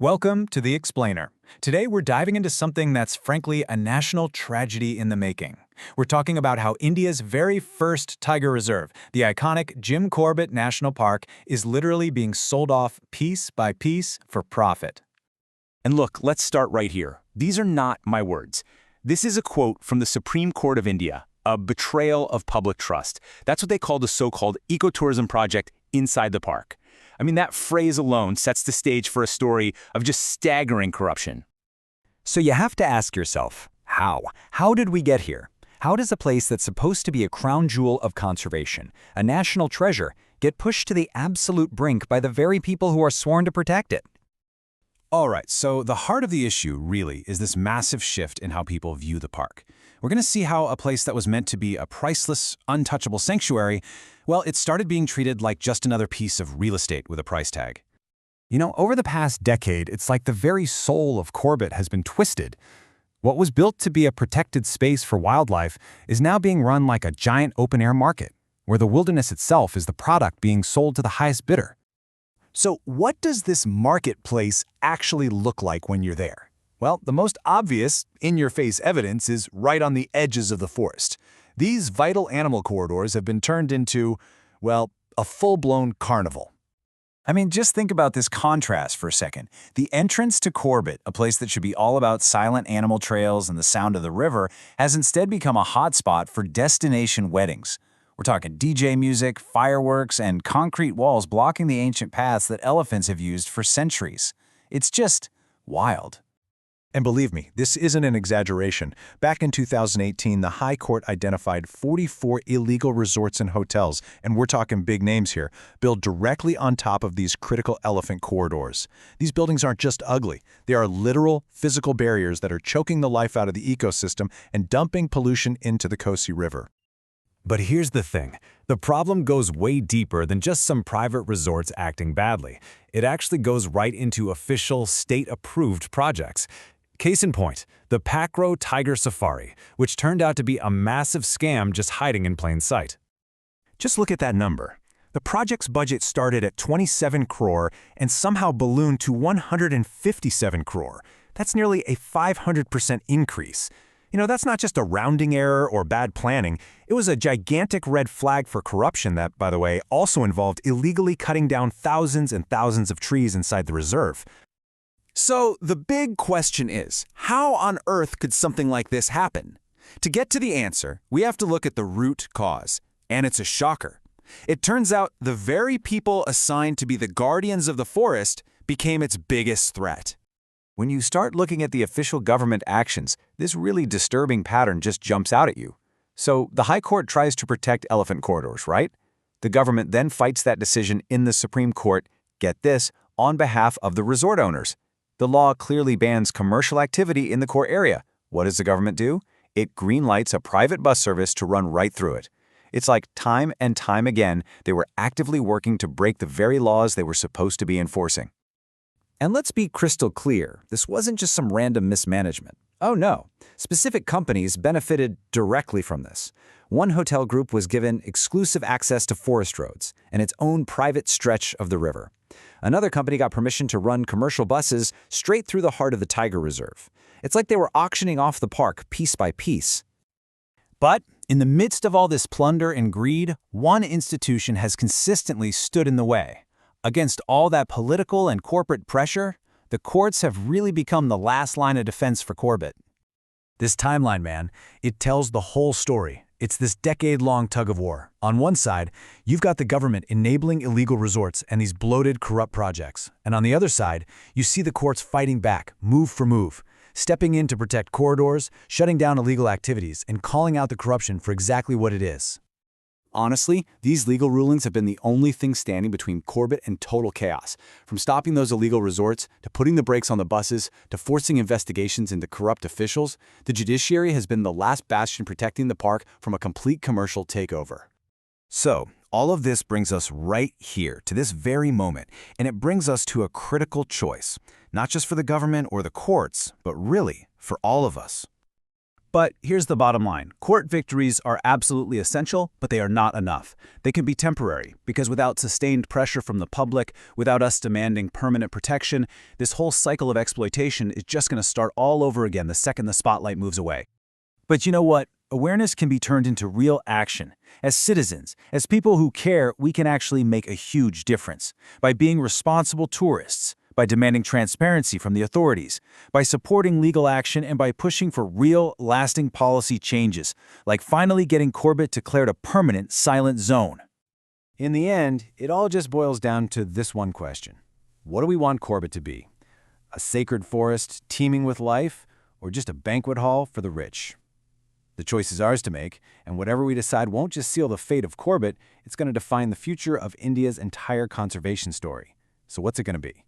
Welcome to The Explainer. Today we're diving into something that's frankly a national tragedy in the making. We're talking about how India's very first tiger reserve, the iconic Jim Corbett National Park, is literally being sold off piece by piece for profit. And look, let's start right here. These are not my words. This is a quote from the Supreme Court of India, a betrayal of public trust. That's what they call the so-called ecotourism project inside the park. I mean, that phrase alone sets the stage for a story of just staggering corruption. So you have to ask yourself, how? How did we get here? How does a place that's supposed to be a crown jewel of conservation, a national treasure, get pushed to the absolute brink by the very people who are sworn to protect it? All right, so the heart of the issue, really, is this massive shift in how people view the park. We're going to see how a place that was meant to be a priceless, untouchable sanctuary, well, it started being treated like just another piece of real estate with a price tag. You know, over the past decade, it's like the very soul of Corbett has been twisted. What was built to be a protected space for wildlife is now being run like a giant open-air market, where the wilderness itself is the product being sold to the highest bidder. So what does this marketplace actually look like when you're there? Well, the most obvious, in-your-face evidence is right on the edges of the forest. These vital animal corridors have been turned into, well, a full-blown carnival. I mean, just think about this contrast for a second. The entrance to Corbett, a place that should be all about silent animal trails and the sound of the river, has instead become a hotspot for destination weddings. We're talking DJ music, fireworks, and concrete walls blocking the ancient paths that elephants have used for centuries. It's just wild. And believe me, this isn't an exaggeration. Back in 2018, the High Court identified 44 illegal resorts and hotels, and we're talking big names here, built directly on top of these critical elephant corridors. These buildings aren't just ugly. They are literal, physical barriers that are choking the life out of the ecosystem and dumping pollution into the Kosi River. But here's the thing. The problem goes way deeper than just some private resorts acting badly. It actually goes right into official, state-approved projects. Case in point, the Pakro Tiger Safari, which turned out to be a massive scam just hiding in plain sight. Just look at that number. The project's budget started at 27 crore and somehow ballooned to 157 crore. That's nearly a 500% increase. You know, that's not just a rounding error or bad planning. It was a gigantic red flag for corruption that, by the way, also involved illegally cutting down thousands and thousands of trees inside the reserve. So the big question is, how on earth could something like this happen? To get to the answer, we have to look at the root cause, and it's a shocker. It turns out the very people assigned to be the guardians of the forest became its biggest threat. When you start looking at the official government actions, this really disturbing pattern just jumps out at you. So the High Court tries to protect elephant corridors, right? The government then fights that decision in the Supreme Court, get this, on behalf of the resort owners. The law clearly bans commercial activity in the core area. What does the government do? It greenlights a private bus service to run right through it. It's like time and time again, they were actively working to break the very laws they were supposed to be enforcing. And let's be crystal clear, this wasn't just some random mismanagement. Oh no, specific companies benefited directly from this. One hotel group was given exclusive access to forest roads and its own private stretch of the river. Another company got permission to run commercial buses straight through the heart of the Tiger Reserve. It's like they were auctioning off the park piece by piece. But in the midst of all this plunder and greed, one institution has consistently stood in the way. Against all that political and corporate pressure, the courts have really become the last line of defense for Corbett. This timeline, man, it tells the whole story. It's this decade-long tug-of-war. On one side, you've got the government enabling illegal resorts and these bloated, corrupt projects. And on the other side, you see the courts fighting back, move for move, stepping in to protect corridors, shutting down illegal activities, and calling out the corruption for exactly what it is. Honestly, these legal rulings have been the only thing standing between Corbett and total chaos. From stopping those illegal resorts, to putting the brakes on the buses, to forcing investigations into corrupt officials, the judiciary has been the last bastion protecting the park from a complete commercial takeover. So, all of this brings us right here, to this very moment, and it brings us to a critical choice, not just for the government or the courts, but really for all of us. But here's the bottom line. Court victories are absolutely essential, but they are not enough. They can be temporary, because without sustained pressure from the public, without us demanding permanent protection, this whole cycle of exploitation is just going to start all over again the second the spotlight moves away. But you know what? Awareness can be turned into real action. As citizens, as people who care, we can actually make a huge difference. By being responsible tourists, by demanding transparency from the authorities, by supporting legal action, and by pushing for real, lasting policy changes, like finally getting Corbett declared a permanent silent zone. In the end, it all just boils down to this one question. What do we want Corbett to be? A sacred forest teeming with life, or just a banquet hall for the rich? The choice is ours to make, and whatever we decide won't just seal the fate of Corbett, it's going to define the future of India's entire conservation story. So what's it going to be?